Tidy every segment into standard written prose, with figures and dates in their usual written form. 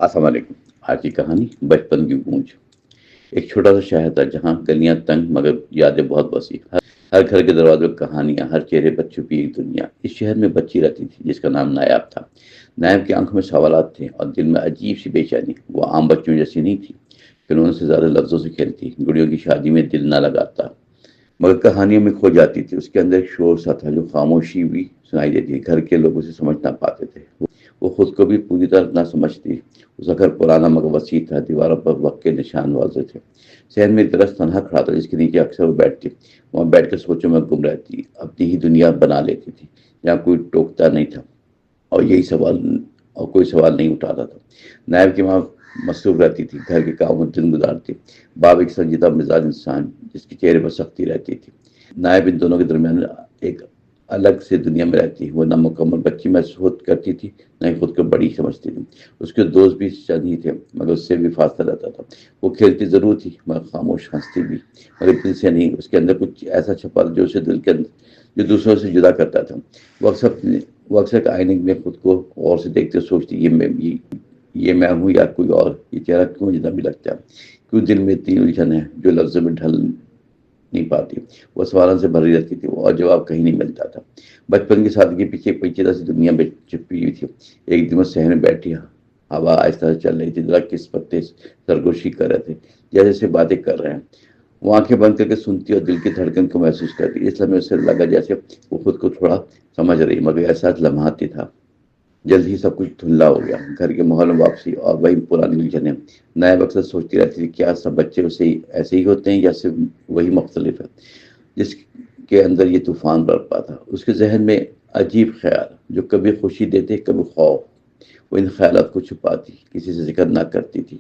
السلام علیکم۔ آج کی کہانی بچپن کی گونج۔ ایک چھوٹا سا شہر تھا جہاں گلیاں تنگ مگر یادیں بہت وسیع، ہر گھر کے دروازے پر کہانیاں، ہر چہرے پر چھپی ایک دنیا۔ اس شہر میں بچی رہتی تھی جس کا نام نایاب تھا۔ نایاب کی آنکھوں میں سوالات تھے اور دل میں عجیب سی بے چینی۔ وہ عام بچوں جیسی نہیں تھی، کھلونوں سے زیادہ لفظوں سے کھیلتی، گڑیوں کی شادی میں دل نہ لگاتا، مگر کہانیوں میں کھو جاتی تھی۔ اس کے اندر ایک شور سا تھا جو خاموشی بھی سنائی دیتی تھی، گھر کے لوگ اسے سمجھ نہ پاتے تھے، وہ خود کو بھی پوری طرح نہ سمجھتی۔ اس کا گھر پرانا مگر وسیع تھا، دیواروں پر وقت کے نشان واضح تھے۔ شہر میں ایک درخت تنہا کھڑا تھا جس کے نیچے اکثر وہ بیٹھتی، وہاں بیٹھ کر سوچوں میں گم رہتی، اپنی ہی دنیا بنا لیتی تھی جہاں کوئی ٹوکتا نہیں تھا اور کوئی سوال نہیں اٹھاتا تھا۔ نائب کی ماں مصروف رہتی تھی، گھر کے کاموں میں دن گزارتی۔ باپ ایک سنجیدہ مزاج انسان جس کے چہرے پر سختی رہتی تھی۔ نائب ان دونوں کے درمیان ایک الگ سے دنیا میں رہتی۔ وہ نہ مکمل بچی محسوس کرتی تھی، نہ ہی خود کو بڑی سمجھتی تھی۔ اس کے دوست بھی چند ہی تھے مگر اس سے بھی فاصلہ رہتا تھا۔ وہ کھیلتی ضرور تھی مگر خاموش، ہنستی بھی مگر دل سے نہیں۔ اس کے اندر کچھ ایسا چھپا جو اسے دل کے جو دوسروں سے جدا کرتا تھا۔ وہ اکثر آئینے میں خود کو غور سے دیکھتے سوچتی، یہ میں ہوں یا کوئی اور؟ یہ چہرہ کیوں اجنبی لگتا ہے؟ کیوں دل میں اتنی الجھن ہے جو لفظوں میں ڈھل نہیں پاتی؟ وہ سوالوں سے بھری رہتی تھی اور جواب کہیں نہیں ملتا تھا۔ بچپن کی سادگی پیچھے ایک پیچیدہ سی دنیا میں چھپی ہوئی تھی۔ ایک دن وہ صحن میں بیٹھی، ہوا آہستہ سے چل رہی تھی، درخت کے پتے سرگوشی کر رہے تھے جیسے باتیں کر رہے ہیں۔ وہ آنکھیں بند کر کے سنتی اور دل کی دھڑکن کو محسوس کرتی۔ اس لمحے اسے لگا جیسے وہ خود کو تھوڑا سمجھ رہی، مگر احساس لمحاتی تھا۔ جلد ہی سب کچھ دھندلا ہو گیا، گھر کے ماحول میں واپسی اور وہی پرانی الجھنیں۔ نائب اکثر سوچتی رہتی تھی، کیا سب بچے ایسے ہی ہوتے ہیں یا صرف وہی مختلف ہے جس کے اندر یہ طوفان برپا تھا؟ اس کے ذہن میں عجیب خیال جو کبھی خوشی دیتے کبھی خوف۔ وہ ان خیالات کو چھپاتی، کسی سے ذکر نہ کرتی تھی،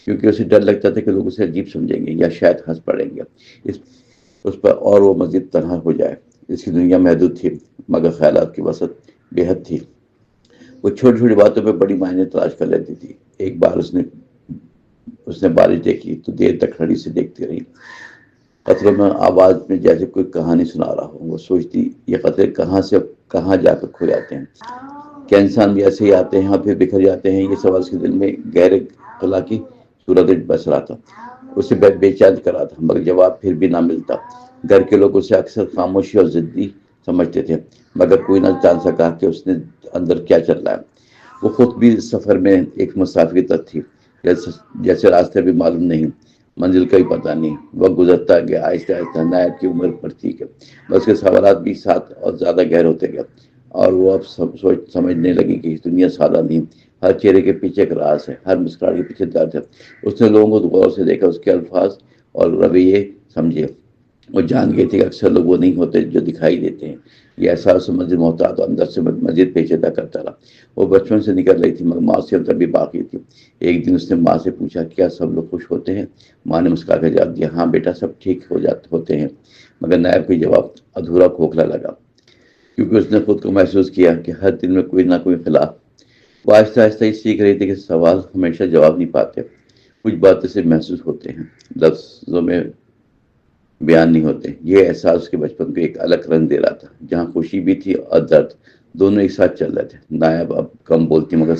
کیونکہ اسے ڈر لگتا تھا کہ لوگ اسے عجیب سمجھیں گے یا شاید ہنس پڑیں گے اس پر اور وہ مزید تنہا ہو جائے۔ اس کی دنیا محدود تھی مگر خیالات کی وسعت بے حد تھی۔ وہ چھوٹی چھوٹی باتوں پہ بڑی معنی تلاش کر لیتی تھی۔ ایک بار اس نے بارش دیکھی تو دیر تک کھڑی سے دیکھتی رہی، قطروں میں آواز میں جیسے کوئی کہانی سنا رہا ہو۔ وہ سوچتی، یہ قطرے کہاں سے کہاں جا کر کھو جاتے ہیں؟ کیا انسان بھی ایسے ہی آتے ہیں اور پھر بکھر جاتے ہیں؟ یہ سوال اس کے دل میں گہرے خلا کی صورت بس رہا تھا، اسے بے چین کر رہا تھا، مگر جواب پھر بھی نہ ملتا۔ گھر کے لوگ اسے اکثر خاموشی اور ضدی سمجھتے تھے، مگر کوئی نہ جان سکا کہ اس نے اندر کیا چل رہا ہے۔ وہ خود بھی سفر میں ایک مسافر کی طرح تھی، جیسے راستے بھی معلوم نہیں، منزل کا ہی پتہ نہیں۔ وقت گزرتا گیا، آہستہ آہستہ نائب کی عمر بڑھتی گئی، اس کے سوالات بھی ساتھ اور زیادہ گہرے ہوتے گئے، اور وہ اب سمجھنے لگی کہ اس دنیا سادہ نہیں، ہر چہرے کے پیچھے ایک راز ہے، ہر مسکراہٹ کے پیچھے درد ہے۔ اس نے لوگوں کو غور سے دیکھا، اس کے الفاظ اور رویے سمجھے۔ وہ جان گئی تھی کہ اکثر لوگ وہ نہیں ہوتے جو دکھائی دیتے ہیں۔ یہ احساس مزید محتاط اور اندر سے مزید پیچیدہ کرتا رہا۔ وہ بچپن سے نکل رہی تھی مگر معصیت ابھی باقی تھی۔ ایک دن اس نے ماں سے پوچھا، کیا سب لوگ خوش ہوتے ہیں؟ ماں نے مسکرا کر جواب دیا، ہاں بیٹا، سب ٹھیک ہوتے ہیں۔ مگر نائب کا جواب ادھورا کھوکھلا لگا، کیونکہ اس نے خود کو محسوس کیا کہ ہر دل میں کوئی نہ کوئی خلاف۔ وہ آہستہ آہستہ ہی سیکھ رہی تھی کہ سوال ہمیشہ جواب نہیں پاتے، کچھ باتیں سے محسوس ہوتے ہیں، لفظوں میں بیان نہیں ہوتے۔ یہ احساس کے بچپن کو ایک الگ رنگ دے رہا تھا، جہاں خوشی بھی تھی اور درد، دونوں ایک ساتھ چل رہے تھے۔ نائب اب کم بولتی مگر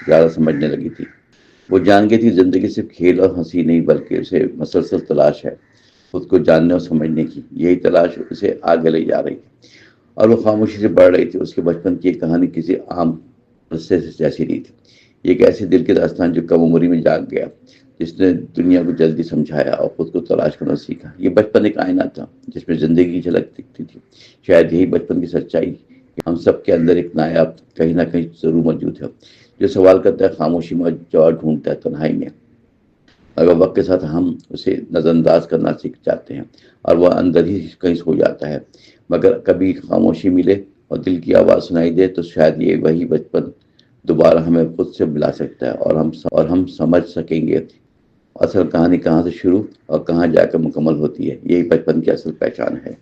زیادہ سمجھنے لگی تھی۔ وہ جان گئی تھی زندگی صرف کھیل اور ہنسی نہیں بلکہ اسے مسلسل تلاش ہے، خود کو جاننے اور سمجھنے کی۔ یہی تلاش اسے آگے لے جا رہی تھی اور وہ خاموشی سے بڑھ رہی تھی۔ اس کے بچپن کی ایک کہانی کسی عام قصے سے جیسی نہیں تھی، یہ ایک ایسے دل کے داستان جو کم عمری میں جاگ گیا، جس نے دنیا کو جلدی سمجھایا اور خود کو تلاش کرنا سیکھا۔ یہ بچپن ایک آئینہ تھا جس میں زندگی کی جھلک دکھتی تھی۔ شاید یہی بچپن کی سچائی کہ ہم سب کے اندر ایک نایاب کہیں نہ کہیں ضرور موجود ہے، جو سوال کرتا ہے خاموشی میں، جواب ڈھونڈتا ہے تنہائی میں، مگر وقت کے ساتھ ہم اسے نظر انداز کرنا سیکھ جاتے ہیں اور وہ اندر ہی کہیں سو جاتا ہے۔ مگر کبھی خاموشی ملے اور دل کی آواز سنائی دے تو شاید یہ وہی بچپن دوبارہ ہمیں خود سے ملا سکتا ہے اور ہم سمجھ سکیں گے اصل کہانی کہاں سے شروع اور کہاں جا کر مکمل ہوتی ہے۔ یہی بچپن کی اصل پہچان ہے۔